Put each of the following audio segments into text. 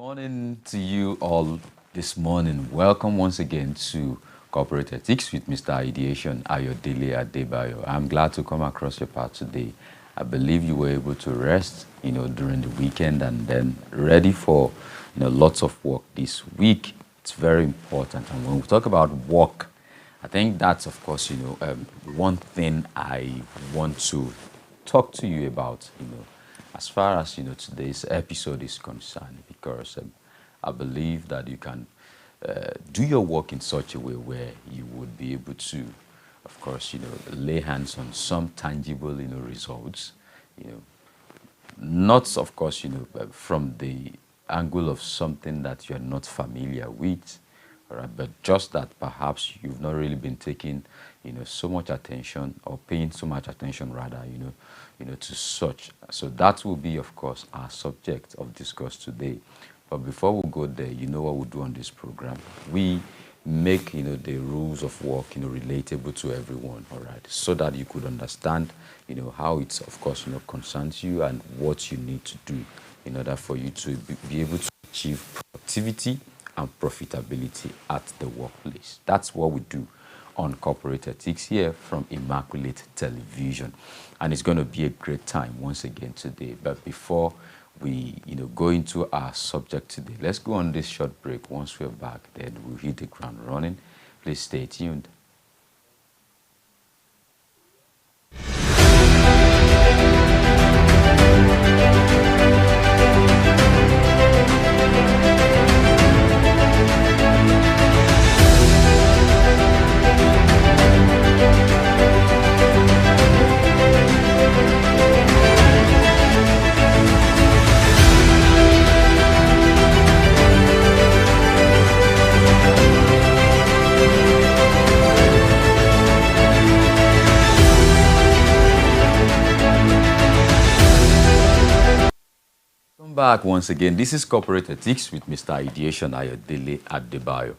Morning to you all this morning. Welcome once again to Corporate Ethics with Mr. Ideation Ayodele Adebayo. I'm glad to come across your path today. I believe you were able to rest, during the weekend and then ready for, lots of work this week. It's very important. And when we talk about work, I think that's, of course, one thing I want to talk to you about, as far as today's episode is concerned, because I believe that you can do your work in such a way where you would be able to, of course, lay hands on some tangible, results, you know, not, of course, from the angle of something that you're not familiar with, all right, but just that perhaps you've not really been taking, so much attention or paying so much attention rather, to such. So that will be, of course, our subject of discourse today. But before we go there, you know what we do on this program. We make, the rules of work, relatable to everyone, all right, so that you could understand, how it's, of course, concerns you and what you need to do in order for you to be able to achieve productivity and profitability at the workplace. That's what we do on Corporate Ethics here from Immaculate Television. And it's going to be a great time once again today. But before we go into our subject today, let's go on this short break. Once we're back, then we'll hit the ground running. Please stay tuned. Back once again. This is Corporate Ethics with Mr. Ideation Ayodele Adebayo.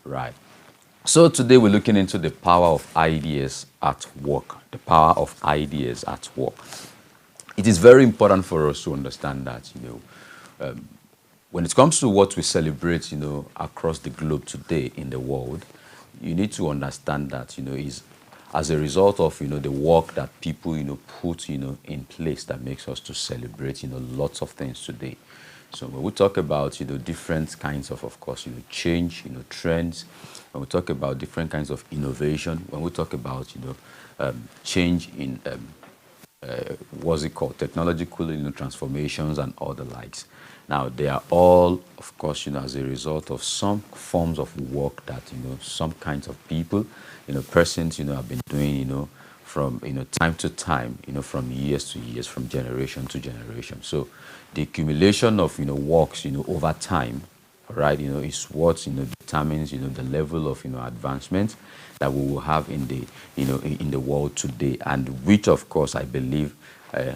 Right. So today we're looking into the power of ideas at work. The power of ideas at work. It is very important for us to understand that, when it comes to what we celebrate, across the globe today in the world, you need to understand that, is as a result of the work that people put in place that makes us to celebrate lots of things today. So when we talk about different kinds of course change, trends, when we talk about different kinds of innovation, when we talk about change in what's it called, technological transformations and all the likes. Now they are all, of course, as a result of some forms of work that some kinds of people, persons, have been doing, from time to time, from years to years, from generation to generation. So the accumulation of works, over time, right, is what determines the level of advancement that we will have in the in the world today, and which, of course, I believe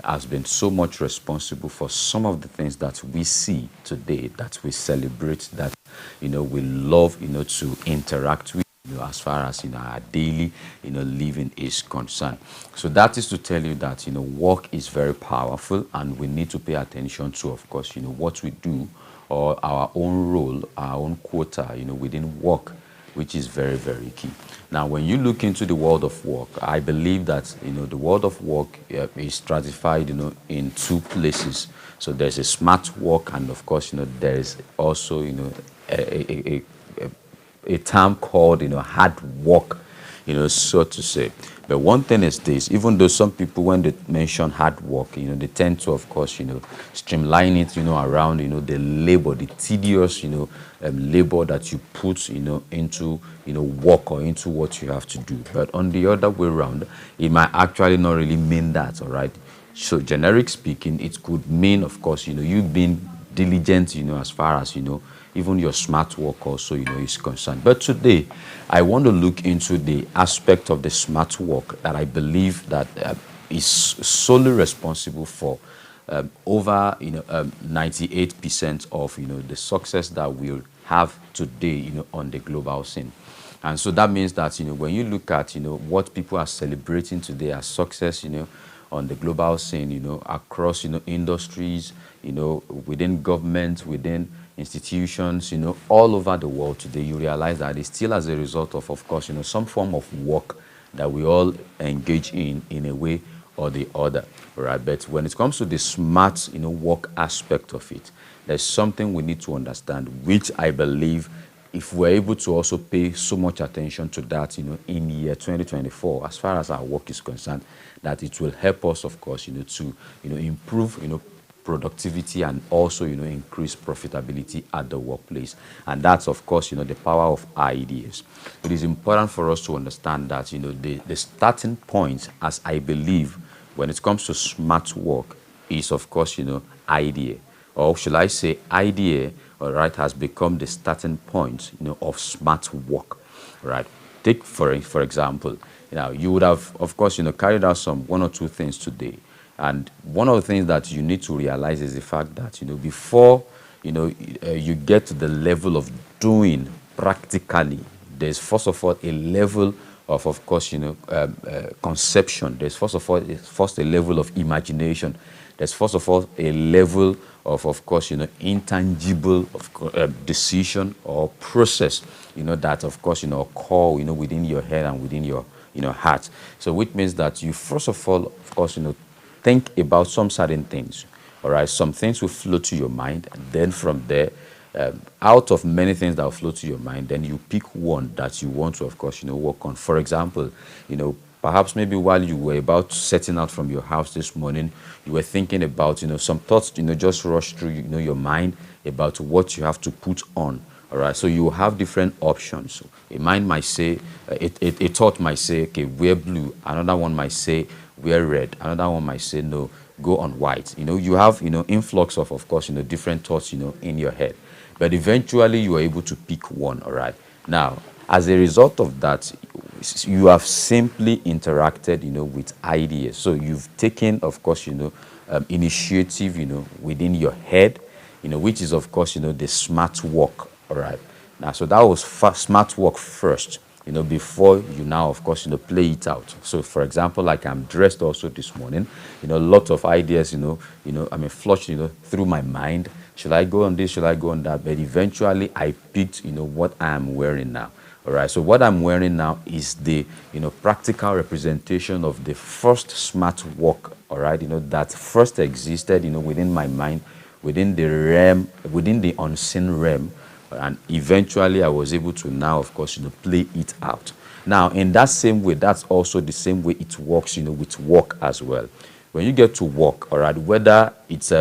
has been so much responsible for some of the things that we see today, that we celebrate, that we love to interact with, as far as our daily living is concerned. So that is to tell you that work is very powerful, and we need to pay attention to, of course, what we do, or our own role, our own quota within work, which is very, very key. Now, when you look into the world of work, I believe that the world of work is stratified in two places. So there's a smart work, and of course there is also a term called hard work, so to say. But one thing is this: even though some people, when they mention hard work, they tend to, of course, streamline it, around the labor, the tedious labor that you put into work, or into what you have to do. But on the other way around, it might actually not really mean that. All right. So generic speaking, it could mean, of course, you being diligent, as far as even your smart work also is concerned. But today I want to look into the aspect of the smart work that I believe that is solely responsible for over 98% of the success that we'll have today on the global scene. And so that means that when you look at what people are celebrating today as success on the global scene, across industries, within government, within institutions, all over the world today, you realize that it's still as a result of course, some form of work that we all engage in a way or the other, right? But when it comes to the smart, work aspect of it, there's something we need to understand, which I believe if we're able to also pay so much attention to that, in year 2024, as far as our work is concerned, that it will help us, of course, to, improve, productivity and also, increase profitability at the workplace. And that's, of course, the power of ideas. It is important for us to understand that, the starting point, as I believe, when it comes to smart work, is, of course, idea. Or should I say idea, all right, has become the starting point, of smart work, right? Take, for example, you would have, of course, carried out some one or two things today. And one of the things that you need to realize is the fact that, before, you get to the level of doing practically, there's first of all a level of course, conception. There's first of all, first a level of imagination. There's first of all a level of course, intangible decision or process, that of course, occur, within your head and within your, heart. So which means that you first of all, of course, think about some certain things. All right, some things will flow to your mind, and then from there, out of many things that will flow to your mind, then you pick one that you want to, of course, work on. For example, perhaps maybe while you were about setting out from your house this morning, you were thinking about, some thoughts, just rush through, your mind about what you have to put on. All right, so you have different options. A mind might say, a thought might say, okay, wear blue. Another one might say, wear red. Another one might say, no, go on white. You have, influx of course, different thoughts, in your head. But eventually you are able to pick one, all right? Now, as a result of that, you have simply interacted, with ideas. So you've taken, of course, initiative, within your head, which is, of course, the smart work, all right? Now, so that was smart work first, before you now, of course, play it out. So, for example, like I'm dressed also this morning, a lot of ideas, flushed, through my mind. Should I go on this? Should I go on that? But eventually I picked, what I am wearing now. All right. So what I'm wearing now is the, practical representation of the first smart work. All right. That first existed, within my mind, within the realm, within the unseen realm. And eventually I was able to now, of course, play it out. Now, in that same way, that's also the same way it works, with work as well. When you get to work, all right, whether it's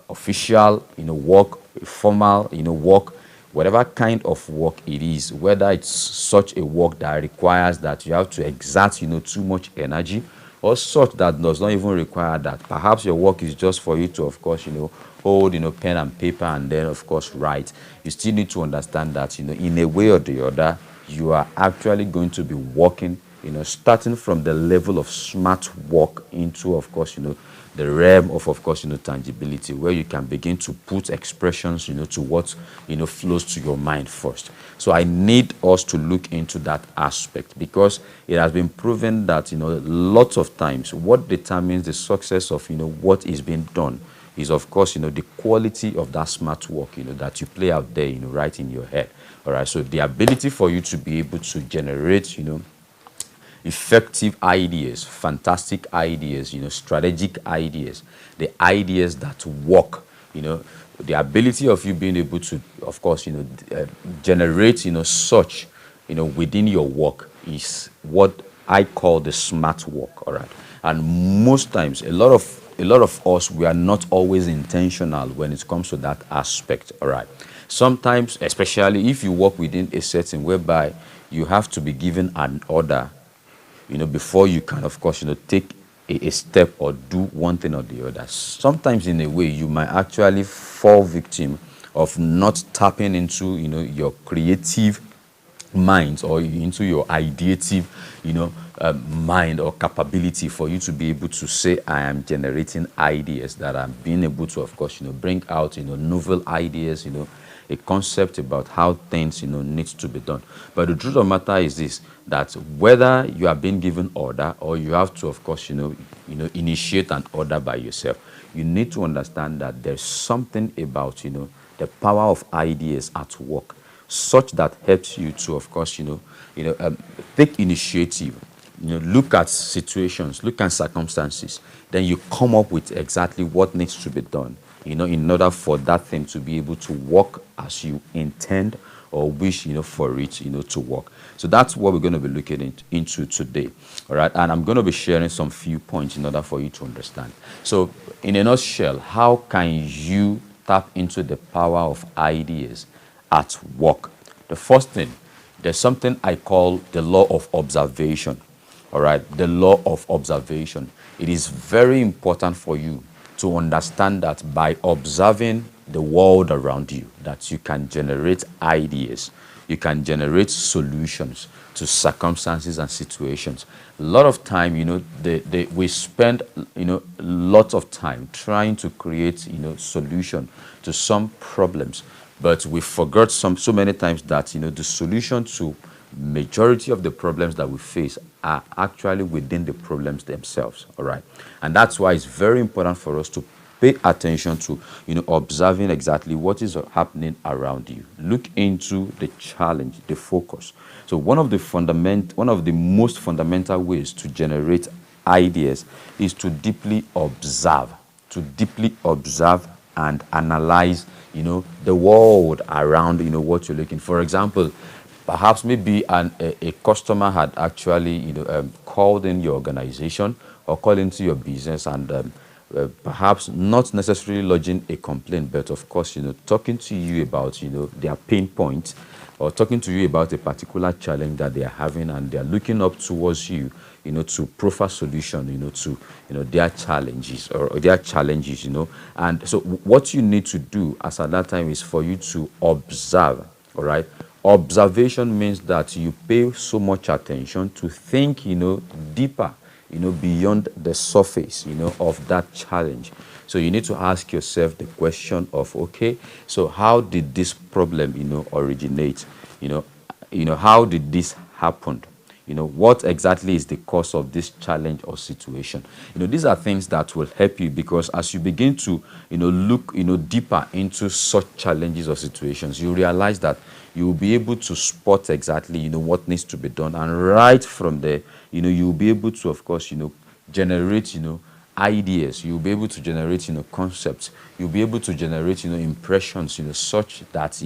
official, work, formal, work, whatever kind of work it is, whether it's such a work that requires that you have to exert, too much energy, or such that does not even require that. Perhaps your work is just for you to, of course, hold, pen and paper and then, of course, write. You still need to understand that, in a way or the other, you are actually going to be working, starting from the level of smart work into, of course, the realm of course, tangibility, where you can begin to put expressions, to what, flows to your mind first. So I need us to look into that aspect, because it has been proven that, lots of times what determines the success of, what is being done is, of course, the quality of that smart work, that you play out there, right in your head. All right. So the ability for you to be able to generate, effective ideas, fantastic ideas, strategic ideas, the ideas that work, the ability of you being able to, of course, generate, such, within your work is what I call the smart work, all right? And most times, a lot of us, we are not always intentional when it comes to that aspect, all right? Sometimes, especially if you work within a setting whereby you have to be given an order, before you can, of course, take a step or do one thing or the other. Sometimes, in a way, you might actually fall victim of not tapping into, your creative mind or into your ideative, mind or capability for you to be able to say, I am generating ideas, that I'm being able to, of course, bring out, novel ideas, a concept about how things, needs to be done. But the truth of the matter is this, that whether you are being given order or you have to, of course, initiate an order by yourself, you need to understand that there's something about, the the power of ideas at work, such that helps you to, of course, take initiative, look at situations, look at circumstances, then you come up with exactly what needs to be done, in order for that thing to be able to work as you intend or wish, for it, to work. So that's what we're going to be looking into today. All right. And I'm going to be sharing some few points in order for you to understand. So in a nutshell, how can you tap into the power of ideas at work? The first thing, there's something I call the law of observation. All right. The law of observation. It is very important for you to understand that by observing the world around you, that you can generate ideas, you can generate solutions to circumstances and situations. A lot of time, we spend, lots of time trying to create, solution to some problems, but we forgot so many times that, the solution to majority of the problems that we face are actually within the problems themselves. All right. And that's why it's very important for us to pay attention to, observing exactly what is happening around you. Look into the challenge, the focus. So one of the most fundamental ways to generate ideas is to deeply observe, and analyze, the world around, what you're looking. For example, perhaps maybe a customer had actually, called in your organization or called into your business, and perhaps not necessarily lodging a complaint, but of course, talking to you about, their pain point, or talking to you about a particular challenge that they are having, and they are looking up towards you, to proffer solution, to, their challenges or their challenges, And so what you need to do as at that time is for you to observe, all right? Observation means that you pay so much attention to think, deeper, beyond the surface, of that challenge. So you need to ask yourself the question of, okay, so how did this problem, originate? How did this happen? What exactly is the cause of this challenge or situation? These are things that will help you, because as you begin to, look, deeper into such challenges or situations, you realize that you will be able to spot exactly, what needs to be done. And right from there, you'll be able to, of course, generate, ideas. You'll be able to generate, concepts. You'll be able to generate, impressions, such that,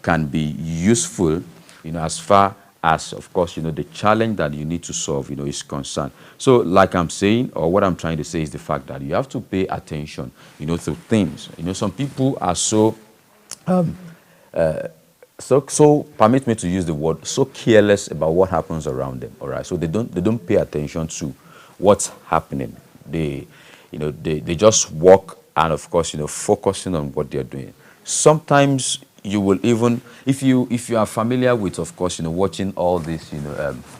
can be useful, as far as, of course, the challenge that you need to solve, is concerned. So like I'm saying, or what I'm trying to say is the fact that you have to pay attention, to things. Some people are so permit me to use the word, so careless about what happens around them. All right. So they don't pay attention to what's happening. They just walk, and of course, focusing on what they're doing. Sometimes you will even, if you are familiar with, of course, watching all these,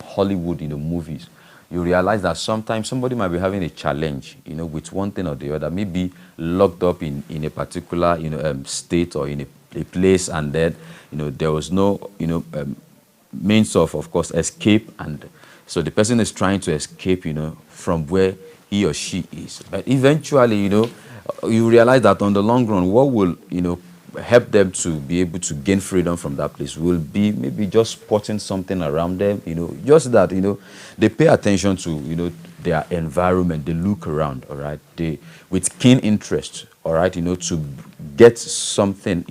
Hollywood, movies, you realize that sometimes somebody might be having a challenge, with one thing or the other, maybe locked up in a particular, state, or in a place, and then, there was no, means of course, escape, and so the person is trying to escape, from where he or she is. But eventually, you realize that on the long run, what will, help them to be able to gain freedom from that place will be maybe just spotting something around them, just that, they pay attention to, their environment, they look around, all right, they, with keen interest, all right, to get something,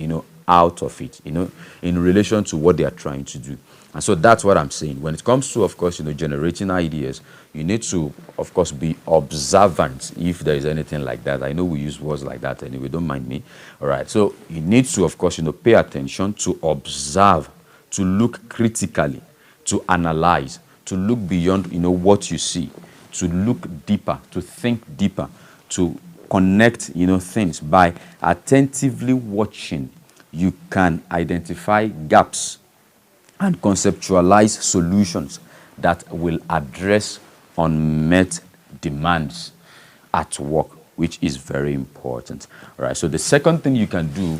out of it, in relation to what they are trying to do. And so that's what I'm saying. When it comes to, of course, generating ideas, you need to, of course, be observant, if there is anything like that. I know we use words like that anyway, don't mind me. All right. So you need to, of course, pay attention, to observe, to look critically, to analyze, to look beyond, what you see, to look deeper, to think deeper, to connect, things. By attentively watching, you can identify gaps and conceptualize solutions that will address unmet demands at work, which is very important. All right. So the second thing you can do,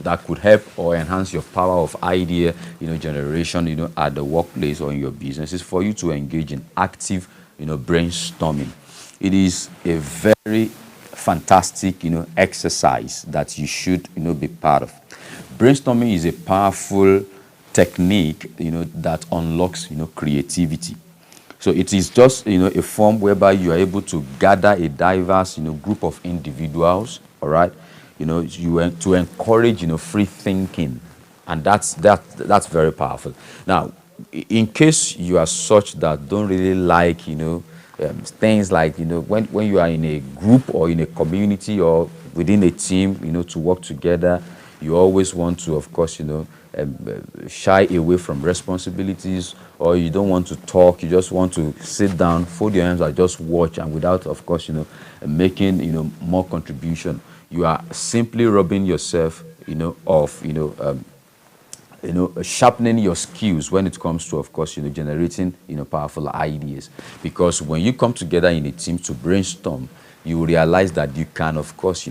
that could help or enhance your power of idea, generation, at the workplace or in your business, is for you to engage in active, brainstorming. It is a very fantastic, exercise that you should, be part of. Brainstorming is a powerful technique, that unlocks, creativity. So it is just, a form whereby you are able to gather a diverse, group of individuals, all right, to encourage, free thinking, and that's very powerful. Now, in case you are such that don't really like, things like, when you are in a group or in a community or within a team, to work together, you always want to, of course, shy away from responsibilities, or you don't want to talk, you just want to sit down, fold your hands, and just watch, and without, of course, making, more contribution. You are simply robbing yourself, of, sharpening your skills when it comes to, of course, generating, powerful ideas. Because when you come together in a team to brainstorm, you realize that you can, of course,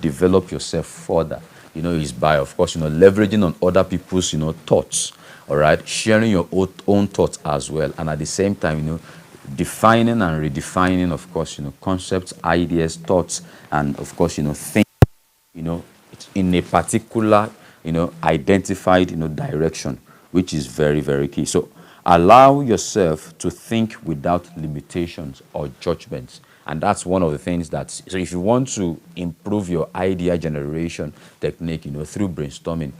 develop yourself further. Is by, of course, leveraging on other people's, thoughts, all right, sharing your own thoughts as well, and at the same time, defining and redefining, of course, concepts, ideas, thoughts, and of course, think, in a particular, identified, direction, which is very, very key. So allow yourself to think without limitations or judgments. And that's one of the things that, so if you want to improve your idea generation technique, through brainstorming,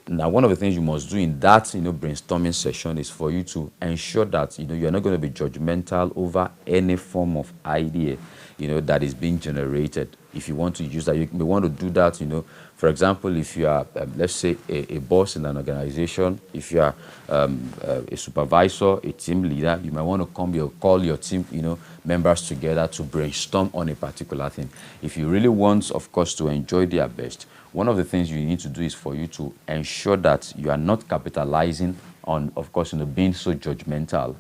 now one of the things you must do in that, brainstorming session is for you to ensure that, you're not going to be judgmental over any form of idea, that is being generated. If you want to use that, you may want to do that, for example, if you are, let's say, a boss in an organization, if you are a supervisor, a team leader, you might want to call your team, members together to brainstorm on a particular thing. If you really want, of course, to enjoy their best, one of the things you need to do is for you to ensure that you are not capitalizing on, of course, being so judgmental,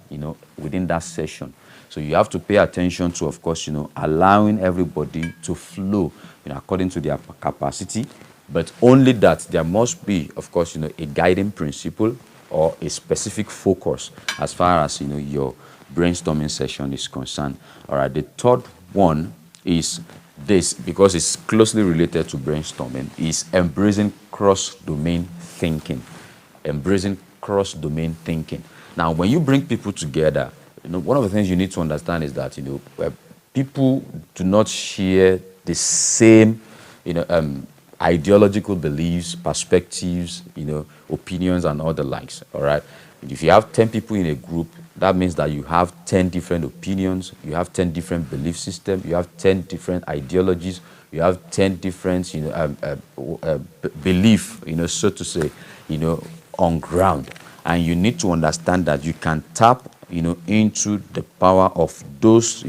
within that session. So you have to pay attention to, of course, allowing everybody to flow, according to their capacity, but only that there must be, of course, a guiding principle or a specific focus as far as, your brainstorming session is concerned. All right, the third one is this, because it's closely related to brainstorming, is embracing cross-domain thinking. Embracing cross-domain thinking. Now, when you bring people together, one of the things you need to understand is that, people do not share the same, ideological beliefs, perspectives, opinions, and all the likes, all right? If you have 10 people in a group, that means that you have 10 different opinions, you have 10 different belief systems, you have 10 different ideologies, you have 10 different, belief, so to say, on ground. And you need to understand that you can tap, into the power of those,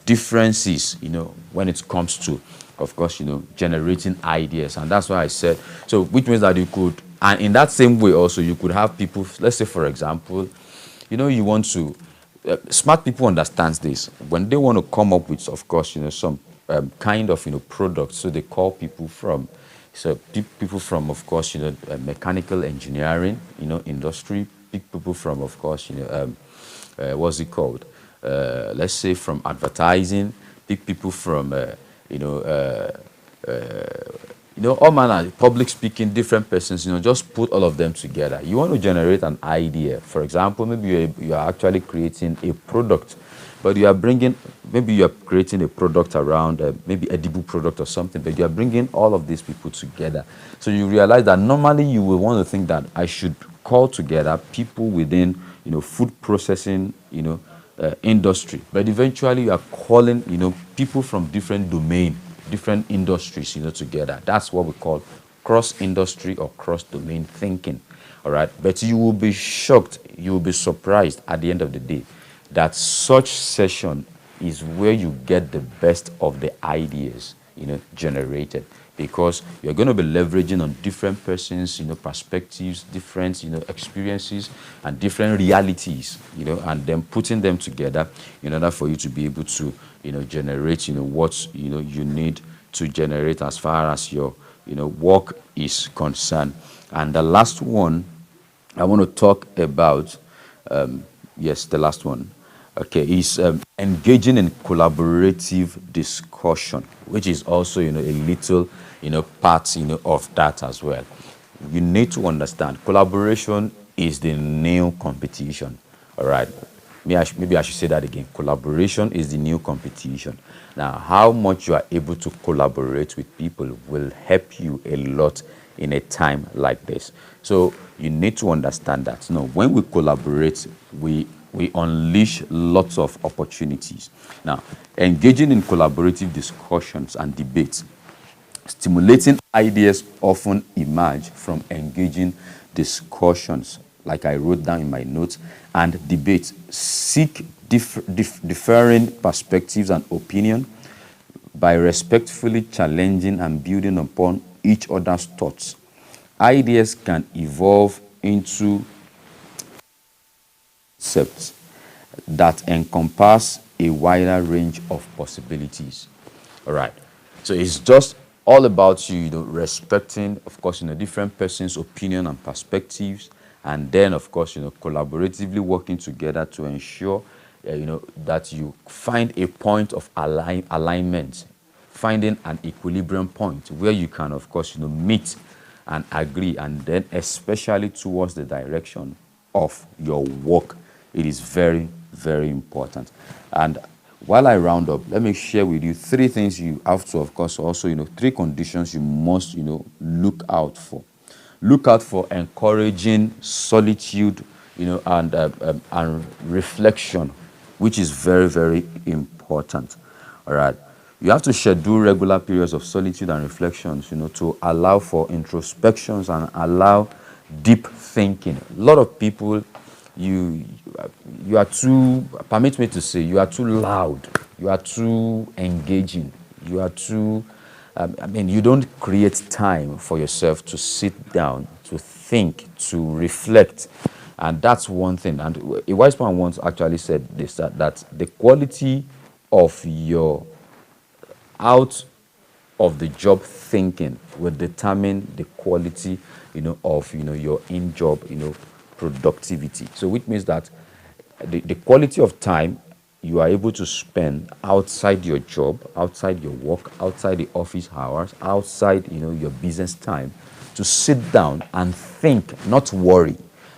differences, when it comes to, of course, generating ideas. And that's why I said, so which means that you could, and in that same way also, you could have people, let's say, for example, you want to, smart people understands this. When they want to come up with, of course, some kind of, product, so they call people from, of course, mechanical engineering, industry, people from, of course, what's it called? Let's say from advertising, people from, all manner, public speaking, different persons, just put all of them together. You want to generate an idea. For example, maybe you are actually creating a product, but maybe you are creating a product around, maybe edible product or something, but you are bringing all of these people together. So you realize that normally you will want to think that I should call together people within, food processing, industry, but eventually you are calling, people from different domain, different industries, together. That's what we call cross-industry or cross-domain thinking, all right? But you will be shocked, you will be surprised at the end of the day that such session is where you get the best of the ideas, generated, because you're going to be leveraging on different persons, perspectives, different, experiences, and different realities, and then putting them together in order for you to be able to, generate, what, you need to generate as far as your, work is concerned. And the last one I want to talk about, yes, the last one. Okay, is engaging in collaborative discussion, which is also, a little, part, of that as well. You need to understand collaboration is the new competition. All right. Maybe I should say that again. Collaboration is the new competition. Now, how much you are able to collaborate with people will help you a lot in a time like this. So you need to understand that. No, when we collaborate, we unleash lots of opportunities. Now, engaging in collaborative discussions and debates, stimulating ideas often emerge from engaging discussions, like I wrote down in my notes, and debates. Seek differing perspectives and opinion by respectfully challenging and building upon each other's thoughts. Ideas can evolve into concepts that encompass a wider range of possibilities. All right. So it's just all about you, respecting, of course, different person's opinion and perspectives, and then, of course, collaboratively working together to ensure, that you find a point of alignment, finding an equilibrium point where you can, of course, meet and agree, and then especially towards the direction of your work. It is very, very important. And while I round up, let me share with you three things you have to, of course, also, three conditions you must, look out for. Look out for encouraging solitude, and reflection, which is very, very important. All right. You have to schedule regular periods of solitude and reflections, to allow for introspections and allow deep thinking. A lot of people, you you are too, permit me to say, you are too loud, you are too engaging, you are too, you don't create time for yourself to sit down, to think, to reflect. And that's one thing. And a wise man once actually said this, that the quality of your out of the job thinking will determine the quality, of, your in-job, productivity. So which means that the quality of time you are able to spend outside your job, outside your work, outside the office hours, outside, your business time, to sit down and think, not worry.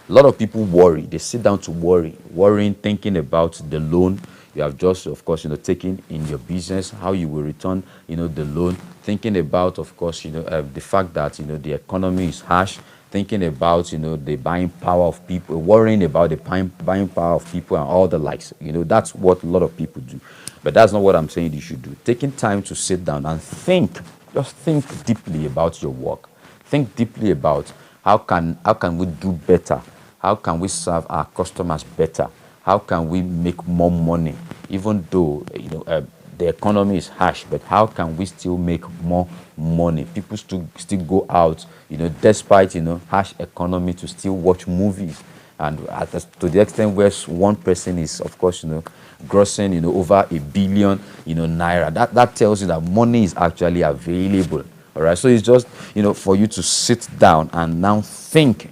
A lot of people worry. They sit down to worry, worrying, thinking about the loan you have just, of course, taken in your business, how you will return, the loan, thinking about, of course, the fact that, the economy is harsh, thinking about, the buying power of people, worrying about the buying power of people and all the likes. That's what a lot of people do. But that's not what I'm saying you should do. Taking time to sit down and think, just think deeply about your work. Think deeply about how can we do better? How can we serve our customers better? How can we make more money? Even though the economy is harsh, but how can we still make more money? People still go out, despite harsh economy, to still watch movies. And to the extent where one person is, of course, grossing, over 1 billion, naira. That tells you that money is actually available. All right. So it's just, for you to sit down and now think.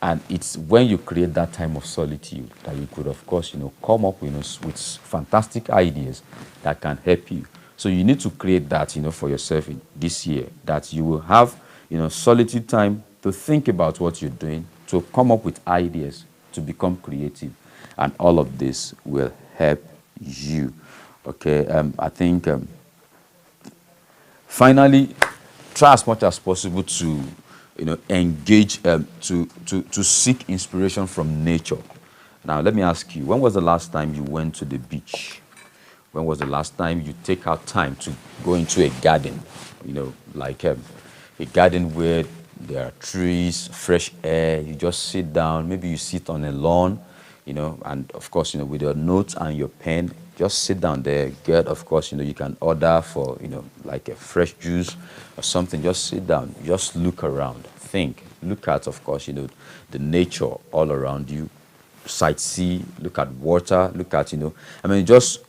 And it's when you create that time of solitude that you could, of course, come up with fantastic ideas that can help you. So you need to create that, for yourself this year, that you will have, solitude time to think about what you're doing, to come up with ideas, to become creative. And all of this will help you. Okay. I think, finally, try as much as possible to engage, to seek inspiration from nature. Now, let me ask you, when was the last time you went to the beach? When was the last time you take out time to go into a garden? Like a garden where there are trees, fresh air, you just sit down, maybe you sit on a lawn, and of course, with your notes and your pen, just sit down there, get, of course, you can order for, like a fresh juice or something, just sit down, just look around, think, look at, of course, the nature all around you, sightsee, look at water, look at, just,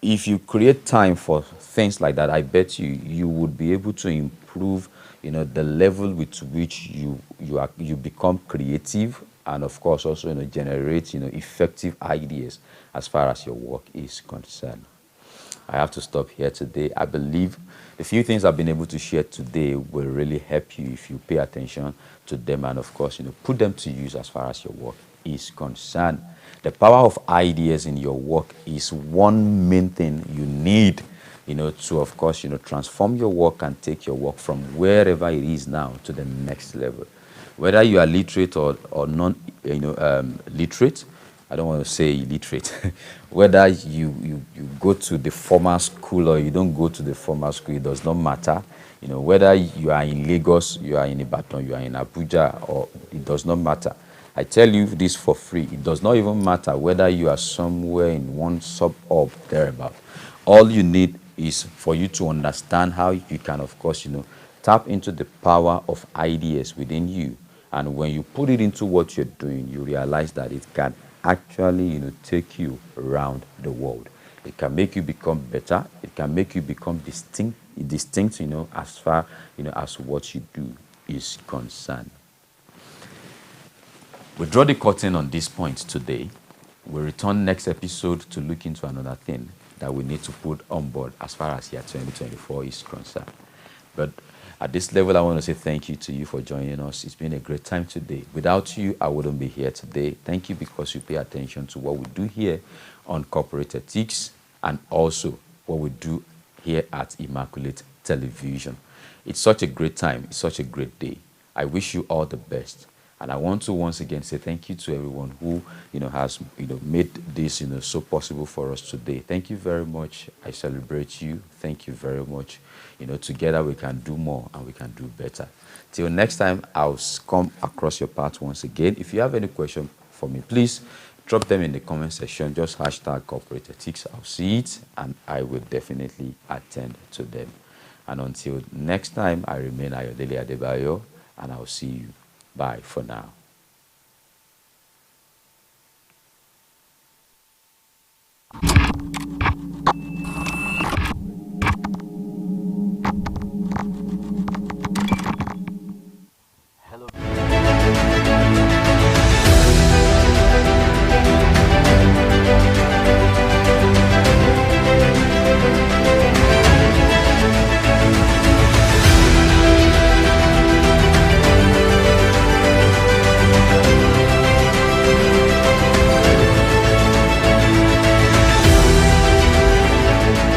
if you create time for things like that, I bet you would be able to improve, the level with which you become creative and of course also generate effective ideas as far as your work is concerned. I have to stop here today. I believe the few things I've been able to share today will really help you if you pay attention to them and, of course, put them to use as far as your work is concerned. The power of ideas in your work is one main thing you need, to, of course, transform your work and take your work from wherever it is now to the next level. Whether you are literate or non, literate, I don't want to say illiterate. Whether you go to the formal school or you don't go to the formal school, it does not matter. Whether you are in Lagos, you are in Ibadan, you are in Abuja, or it does not matter. I tell you this for free. It does not even matter whether you are somewhere in one suburb thereabout. All you need is for you to understand how you can, of course, tap into the power of ideas within you. And when you put it into what you're doing, you realize that it can actually, take you around the world. It can make you become better. It can make you become distinct, as far, as what you do is concerned. We draw the curtain on this point today. We'll return next episode to look into another thing that we need to put on board as far as year 2024 is concerned. But at this level, I want to say thank you to you for joining us. It's been a great time today. Without you, I wouldn't be here today. Thank you because you pay attention to what we do here on Corporate Ethics and also what we do here at Immaculate Television. It's such a great time. It's such a great day. I wish you all the best. And I want to once again say thank you to everyone who, has, made this, so possible for us today. Thank you very much. I celebrate you. Thank you very much. Together we can do more and we can do better. Till next time, I'll come across your path once again. If you have any question for me, please drop them in the comment section. Just hashtag corporate ethics. I'll see it and I will definitely attend to them. And until next time, I remain Ayodele Adebayo and I'll see you. Bye for now.